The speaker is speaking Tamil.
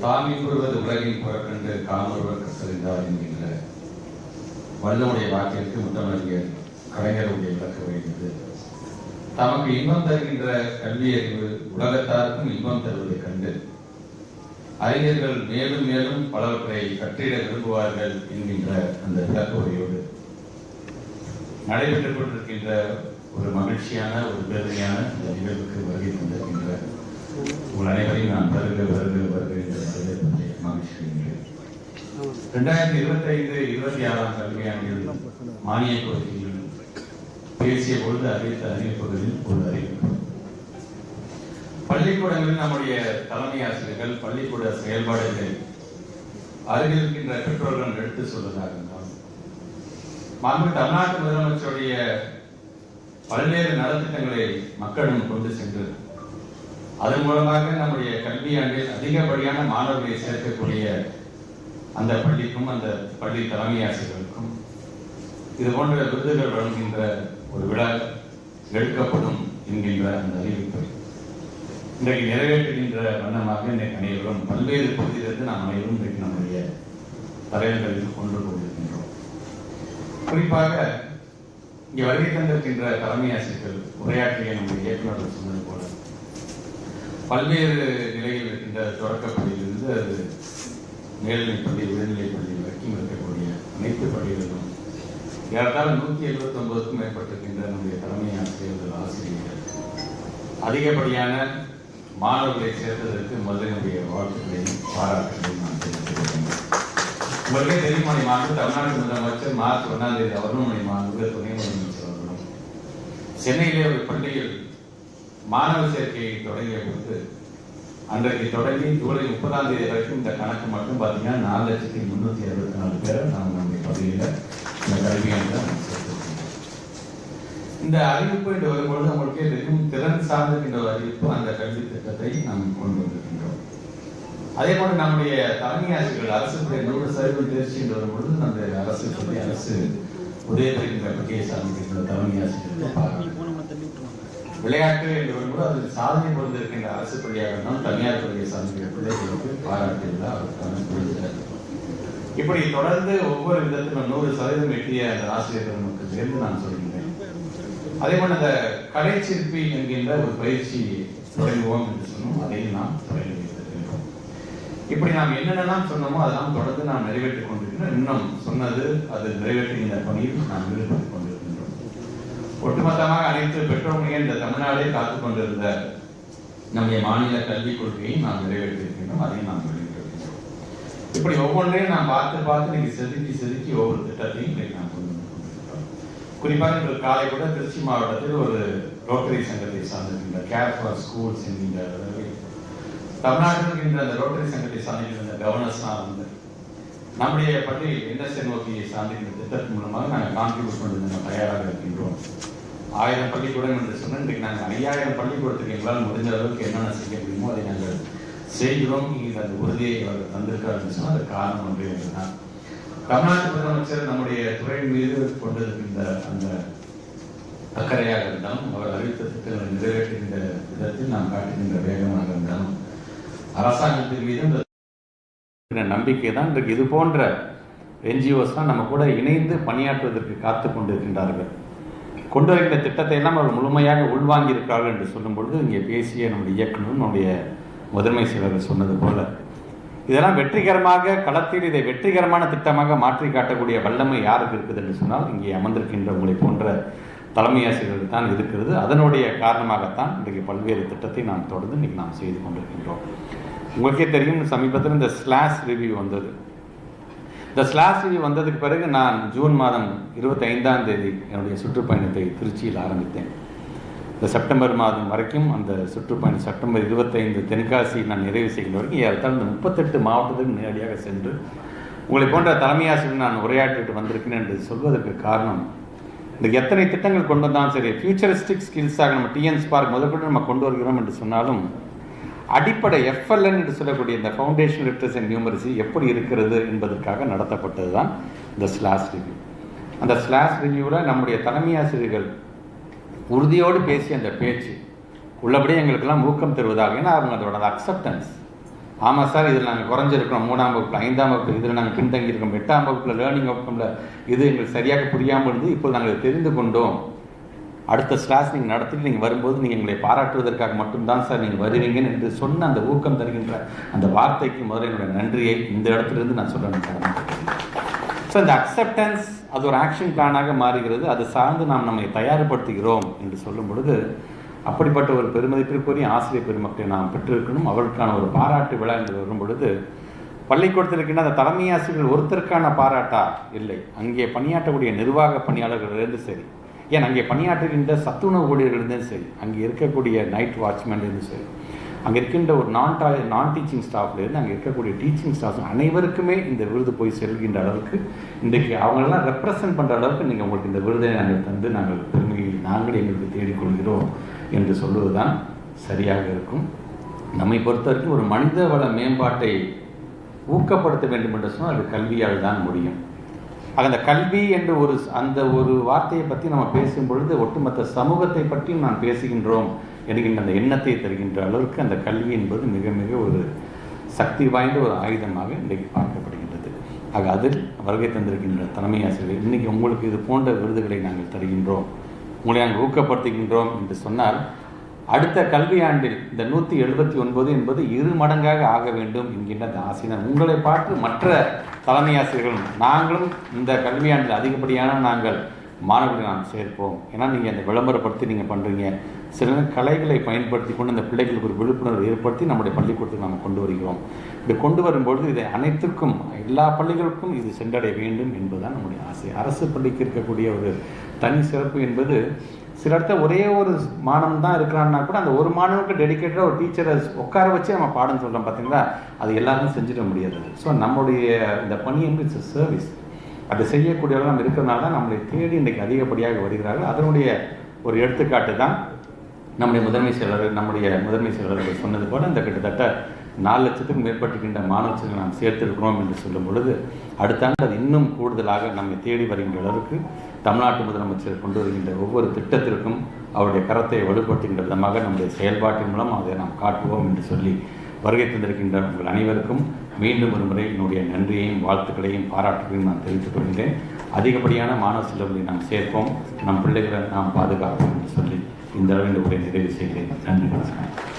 தாமி கூறுவது உலகில் புறக்கண்டு காமொருவர் கற்றறிந்தார் என்கின்ற வள்ளுவனுடைய வாக்கிற்கு முத்தமிழறிஞர் கலைஞருடைய விளக்க வருகிறது. தமக்கு இன்பம் தருகின்ற கல்வி அறிவு உலகத்தாருக்கும் இன்பம் தருவதைக் கண்டு அறிஞர்கள் மேலும் மேலும் பலவற்றை கற்றிட விரும்புவார்கள் என்கின்ற அந்த விளக்க உரையோடு நடைபெற்றுக் கொண்டிருக்கின்ற ஒரு மகிழ்ச்சியான ஒரு பெருமையான இந்த நிகழ்வுக்கு வருகை கொண்டிருக்கின்ற உங்கள் அனைவரையும் நான் வருகிற என்று மகிழ்ச்சிகின்றேன். 2025-26 கல்வியாண்டில் மானிய கோரிக்கையில் பேசிய பொழுது அறிவித்த அறிவிப்புகளில் ஒரு அறிவிப்பு. பள்ளிக்கூடங்களில் நம்முடைய தலைமை ஆசிரியர்கள் பள்ளிக்கூட செயல்பாடுகளை அருகில் இருக்கின்ற பெற்றோர்கள் எடுத்து சொல்வதாக இருந்தாலும் மாண்பு தமிழ்நாட்டு முதலமைச்சருடைய பல்வேறு நலத்திட்டங்களை மக்களிடம் கொண்டு சென்று அதன் மூலமாக நம்முடைய கல்வியாண்டில் அதிகப்படியான மாணவர்களை சேர்க்கக்கூடிய அந்த பள்ளிக்கும் அந்த பள்ளி தலைமை ஆசிரியர்களுக்கும் இது போன்ற விருதுகள் வழங்குகின்ற ஒரு விழா எடுக்கப்படும் என்கின்ற அந்த அறிவிப்பை இன்றைக்கு நிறைவேற்றுகின்ற வண்ணமாக இன்றைக்கு அனைவரும் பல்வேறு பகுதியிலிருந்து நாம் அனைவரும் இன்றைக்கு நம்முடைய தலைவர்களில் கொண்டு கொண்டிருக்கின்றோம். குறிப்பாக இங்கே வருகை தந்திருக்கின்ற தலைமை ஆசிரியர்கள் உரையாற்றிய நம்முடைய இயக்குநர்கள் சொன்னது போல பல்வேறு நிலையில் இருக்கின்ற தொடக்கப்பள்ளியிலிருந்து அது மேல்நிலைப்பள்ளி உயர்நிலைப் பள்ளி வரைக்கும் இருக்கக்கூடிய அனைத்து பள்ளிகளிலும் ஏறத்தாழ 179க்கும் மேற்பட்டிருக்கின்ற நம்முடைய தலைமை ஆசிரியர்கள் ஆசிரியர்கள் அதிகப்படியான மாணவர்களை சேர்த்ததற்கு முதலினுடைய வாழ்த்துக்களையும் பாராட்டுகளையும் நான் தெரிவித்துக் உங்களுக்கே தெரியுமா மாண்பு தமிழ்நாடு முதலமைச்சர் மார்ச் 1ஆம் தேதி அவர்களும் மாண்பு துணை முதலமைச்சர் அவர்களும் சென்னையிலே ஒரு பள்ளியில் மாணவர் சேர்க்கையை தொடங்கிய பொழுது அன்றைக்கு தொடங்கி ஜூலை 30ஆம் தேதி வரைக்கும் இந்த கணக்கு மட்டும் பார்த்தீங்கன்னா 4,364 பேரை நாம் நம்முடைய பகுதியில் இந்த கல்வியாண்டில் சேர்த்திருக்கின்றோம். இந்த அறிவிப்பு என்று வரும்பொழுது நம்மளுக்கே தெரியும் திறன் சார்ந்திருக்கின்ற ஒரு அறிவிப்பு அந்த கல்வி திட்டத்தை நாம் கொண்டு வந்திருக்கின்றோம். அதே போல நம்முடைய தலைமை ஆசிரியர்கள் அரசு 100% தேர்ச்சி என்று வரும்பொழுது நம்முடைய அரசு உதயத்திருக்கின்ற பற்றியை சார்ந்திருக்கின்ற தலைமை ஆசிரியர்கள் விளையாட்டு என்று வரும்போது அதில் சாதனை புரிந்திருக்கின்ற அரசு பள்ளியாக இருந்தாலும் தனியார் பள்ளியை சார்ந்த பிள்ளைகளுக்கு பாராட்டுகள் அவருக்கான புரிதல். இப்படி தொடர்ந்து ஒவ்வொரு விதத்திலும் 100% எட்டிய அந்த ஆசிரியர்கள் நமக்கு சேர்ந்து நான் சொல்கின்றேன். அதே போல அந்த கலைச்சிற்பி என்கின்ற ஒரு பயிற்சி தொடங்குவோம் என்று சொன்னோம், அதையும் நாம் தொடங்கி வைத்திருக்கின்றோம். இப்படி நாம் என்னென்னலாம் சொன்னோமோ அதெல்லாம் தொடர்ந்து நாம் நிறைவேற்றிக் கொண்டிருக்கிறோம். இன்னும் சொன்னது அது நிறைவேற்றுகின்ற பணியில் நாம் ஈடுபட்டுக் கொண்டிருக்கின்றோம். ஒட்டுமொத்தமாக அனைத்து பெற்றோர்களையும் இந்த தமிழ்நாடே காத்துக் கொண்டிருந்த நம்முடைய மாநில கல்விக் கொள்கையை நாம் நிறைவேற்றியிருக்கின்றோம், அதையும் நாம் வெளியிட்டிருக்கின்றோம். இப்படி ஒவ்வொன்றையும் நாம் பார்த்து நீங்க செதுக்கி ஒவ்வொரு திட்டத்தையும் இன்றைக்கு நாம் கொண்டு கொண்டிருக்கிறோம். குறிப்பாக இன்று காலை கூட திருச்சி மாவட்டத்தில் ஒரு ரோட்டரி சங்கத்தை சார்ந்திருக்கின்ற கேர் ஃபார் ஸ்கூல்ஸ் என்கின்ற தமிழ்நாட்டில் இருக்கின்ற அந்த ரோட்டரி சங்கத்தை சார்ந்திருக்கின்ற கவர்னர்ஸ்லாம் வந்து நம்முடைய பள்ளி NSNOP சார்ந்திருக்கின்ற திட்டத்தின் மூலமாக நாங்கள் கான்ட்ரிபியூட் பண்ணி நம்ம தயாராக இருக்கின்றோம். 1000 பள்ளிக்கூடம் என்று சொன்னால் இன்றைக்கு நாங்கள் 5000 பள்ளிக்கூடத்துக்கு எங்களால் முடிஞ்ச அளவுக்கு என்னென்ன செய்ய முடியுமோ அதை நாங்கள் செய்கிறோம். நீங்கள் அந்த உறுதியை அவர்கள் தந்திருக்காருன்னு சொன்னால் அது காரணம் ஒன்றே என்றுதான் தமிழ்நாட்டு முதலமைச்சர் நம்முடைய துறையின் மீது கொண்டிருக்கின்ற அந்த அக்கறையாக இருந்தாலும் அவர் அறிவித்த திட்டங்களை நிறைவேற்றுகின்ற விதத்தில் நாம் காட்டுகின்ற வேகமாக இருந்தாலும் அரசாங்கத்தின் மீது நம்பிக்கை தான் இன்றைக்கு இது போன்ற NGOs தான் நம்ம கூட இணைந்து பணியாற்றுவதற்கு காத்து கொண்டிருக்கின்றார்கள். கொண்டு வருகின்ற திட்டத்தை எல்லாம் அவர் முழுமையாக உள்வாங்கி இருக்கிறார்கள் என்று சொல்லும் பொழுது இங்கே பேசிய நம்முடைய இயக்குநரும் நம்முடைய முதன்மை செயலர்கள் சொன்னது போல இதெல்லாம் வெற்றிகரமாக களத்தில் இதை வெற்றிகரமான திட்டமாக மாற்றி காட்டக்கூடிய வல்லமை யாருக்கு இருக்குது என்று சொன்னால் இங்கே அமர்ந்திருக்கின்ற உங்களை போன்ற தலைமை ஆசிரியர்கள் தான் இருக்கிறது. அதனுடைய காரணமாகத்தான் இன்றைக்கு பல்வேறு திட்டத்தை நாம் தொடர்ந்து இன்றைக்கு நாம் செய்து கொண்டிருக்கின்றோம். உங்களுக்கே தெரியும் சமீபத்தில் இந்த ஸ்லாஷ் ரிவ்யூ வந்தது. இந்த ஸ்லாஷ் ரிவ்யூ வந்ததுக்கு பிறகு நான் ஜூன் மாதம் 25ஆம் தேதி என்னுடைய சுற்றுப்பயணத்தை திருச்சியில் ஆரம்பித்தேன். இந்த செப்டம்பர் மாதம் வரைக்கும் அந்த சுற்றுப்பயணம் செப்டம்பர் 25 தென்காசி நான் நிறைவு செய்கின்ற வரைக்கும் ஏறத்தாழ இந்த 38 மாவட்டத்துக்கு நேரடியாக சென்று உங்களை போன்ற தலைமை ஆசிரியர் நான் உரையாற்றிட்டு வந்திருக்கிறேன் என்று சொல்வதற்கு காரணம் இந்த எத்தனை திட்டங்கள் கொண்டு வந்தாலும் சரி ஃபியூச்சரிஸ்டிக் ஸ்கில்ஸாக நம்ம டிஎன் ஸ்பார்க் முதற்கொண்டு நம்ம கொண்டு வருகிறோம் என்று சொன்னாலும் அடிப்படை FLN என்று சொல்லக்கூடிய இந்த ஃபவுண்டேஷன் லிட்ரஸி அண்ட் நியூமரசி எப்படி இருக்கிறது என்பதற்காக நடத்தப்பட்டது தான் இந்த ஸ்லாஷ் ரிவ்யூ. அந்த ஸ்லாஷ் ரிவ்யூவில் நம்முடைய தலைமை ஆசிரியர்கள் உறுதியோடு பேசிய அந்த பேச்சு உள்ளபடியே எங்களுக்கெல்லாம் ஊக்கம் தருவதாக, ஏன்னா அவங்க அதோட அக்செப்டன்ஸ் ஆமாம் சார், இதில் நாங்கள் குறைஞ்சிருக்கிறோம், 3ஆம் வகுப்பில் 5ஆம் வகுப்பில் இதில் நாங்கள் பின்தங்கியிருக்கோம், 8ஆம் வகுப்பில் லேர்னிங் அவுட்கமில் இது எங்களுக்கு சரியாக புரியாமல் இருந்து இப்போ நாங்கள் தெரிந்து கொண்டோம். அடுத்த கிளாஸ் நீங்கள் நடத்திட்டு நீங்கள் வரும்போது நீங்கள் எங்களை பாராட்டுவதற்காக மட்டும்தான் சார் நீங்கள் வருவீங்கன்னு என்று சொன்ன அந்த ஊக்கம் தருகின்ற அந்த வார்த்தைக்கு முதல்ல என்னுடைய நன்றியை இந்த இடத்துலேருந்து நான் சொல்லணும் சார். ஸோ இந்த அக்செப்டன்ஸ் அது ஒரு ஆக்ஷன் பிளானாக மாறுகிறது. அது சார்ந்து நாம் நம்மை தயார்படுத்துகிறோம் என்று சொல்லும் பொழுது அப்படிப்பட்ட ஒரு பெருமதிப்பிற்குரிய ஆசிரியர் பெருமக்களை நாம் பெற்றிருக்கணும். அவர்களுக்கான ஒரு பாராட்டு விழா என்று வரும் பொழுது பள்ளிக்கூடத்தில் இருக்கின்ற அந்த தலைமை ஆசிரியர்கள் ஒருத்தருக்கான பாராட்டா இல்லை, அங்கே பணியாற்றக்கூடிய நிர்வாக பணியாளர்களிலிருந்து சரி, ஏன் அங்கே பணியாற்றுகின்ற சத்துணவு ஊழியர்களிருந்தும் சரி, அங்கே இருக்கக்கூடிய நைட் வாட்ச்மேன்லேருந்து சரி, அங்கே இருக்கின்ற ஒரு நான் டீச்சிங் ஸ்டாஃப்லேருந்து அங்கே இருக்கக்கூடிய டீச்சிங் ஸ்டாஃப் அனைவருக்குமே இந்த விருது போய் செல்கின்ற அளவுக்கு இன்றைக்கு அவங்களெல்லாம் ரெப்ரசன்ட் பண்ணுற அளவுக்கு நீங்கள் உங்களுக்கு இந்த விருதை நாங்கள் தந்து நாங்கள் பெருமையை நாங்கள் எங்களுக்கு தேடிக்கொள்கிறோம் என்று சொல்வது தான் சரியாக இருக்கும். நம்மை பொறுத்த வரைக்கும் ஒரு மனித வள மேம்பாட்டை ஊக்கப்படுத்த வேண்டும் என்று சொன்னால் அது கல்வியால் தான் முடியும். அந்த கல்வி என்ற அந்த ஒரு வார்த்தையை பற்றி நம்ம பேசும் பொழுது ஒட்டுமொத்த சமூகத்தை பற்றியும் நான் பேசுகின்றோம் என்கின்ற அந்த எண்ணத்தை தருகின்ற அளவுக்கு அந்த கல்வி என்பது மிக மிக ஒரு சக்தி வாய்ந்த ஒரு ஆயுதமாக இன்றைக்கு பார்க்கப்படுகின்றது. ஆக அதில் வருகை தந்திருக்கின்ற தலைமை ஆசிரியர்கள் இன்றைக்கி உங்களுக்கு இது போன்ற விருதுகளை நாங்கள் தருகின்றோம், உங்களை நாங்கள் ஊக்கப்படுத்துகின்றோம் என்று சொன்னால் அடுத்த கல்வியாண்டில் இந்த 179 என்பது 2 மடங்காக ஆக வேண்டும் என்கின்ற அந்த ஆசிரியர் உங்களை பார்த்து மற்ற தலைமை ஆசிரியர்களும் நாங்களும் இந்த கல்வியாண்டில் அதிகப்படியான நாங்கள் மாணவர்களை நாம் சேர்ப்போம். ஏன்னா நீங்கள் அந்த விளம்பரப்படுத்தி நீங்கள் பண்ணுறீங்க, சில கலைகளை பயன்படுத்தி கொண்டு அந்த பிள்ளைகளுக்கு ஒரு விழிப்புணர்வு ஏற்படுத்தி நம்முடைய பள்ளிக்கூடத்துக்கு நாம் கொண்டு வருகிறோம். இப்படி கொண்டு வரும்பொழுது இதை அனைத்துக்கும் எல்லா பள்ளிகளுக்கும் இது சென்றடைய வேண்டும் என்பதுதான் நம்முடைய ஆசை. அரசு பள்ளிக்கு இருக்கக்கூடிய ஒரு தனி சிறப்பு என்பது சில இடத்த ஒரே ஒரு மாணவன் தான் இருக்கிறான்னா கூட அந்த ஒரு மாணவனுக்கு டெடிக்கேட்டடாக ஒரு டீச்சரை உட்கார வச்சு நம்ம பாடம் சொல்கிறோம் பார்த்தீங்களா, அது எல்லாருமே செஞ்சிட முடியாது. ஸோ நம்முடைய இந்த பணி என்பது இட்ஸ் சர்வீஸ், அதை செய்யக்கூடியவர்கள் நம்ம இருக்கிறதுனால தான் நம்மளை தேடி இன்றைக்கு அதிகப்படியாக வருகிறார்கள். அதனுடைய ஒரு எடுத்துக்காட்டு தான் நம்முடைய முதன்மை செயலாளர்கள் சொன்னது போல் இந்த கிட்டத்தட்ட 4 லட்சத்துக்கும் மேற்பட்டுகின்ற மாணவர்களை நாம் சேர்த்திருக்கிறோம் என்று சொல்லும் பொழுது அடுத்த ஆண்டு அது இன்னும் கூடுதலாக நம்மை தேடி வருகின்ற அளவுக்கு தமிழ்நாட்டு முதலமைச்சர் கொண்டு வருகின்ற ஒவ்வொரு திட்டத்திற்கும் அவருடைய கரத்தை வலுப்படுத்துகின்ற விதமாக நம்முடைய செயல்பாட்டின் மூலம் அதை நாம் காட்டுவோம் என்று சொல்லி வருகை தந்திருக்கின்ற உங்கள் அனைவருக்கும் மீண்டும் ஒரு முறை என்னுடைய நன்றியையும் வாழ்த்துக்களையும் பாராட்டுகளையும் நான் தெரிவித்துக் கொள்கிறேன். அதிகப்படியான மாணவ செல்வங்களை நாம் சேர்ப்போம், நம் பிள்ளைகளை நாம் பாதுகாப்போம் என்று சொல்லி இந்த அளவில் உரை நிறைவு செய்கிறேன். நன்றி.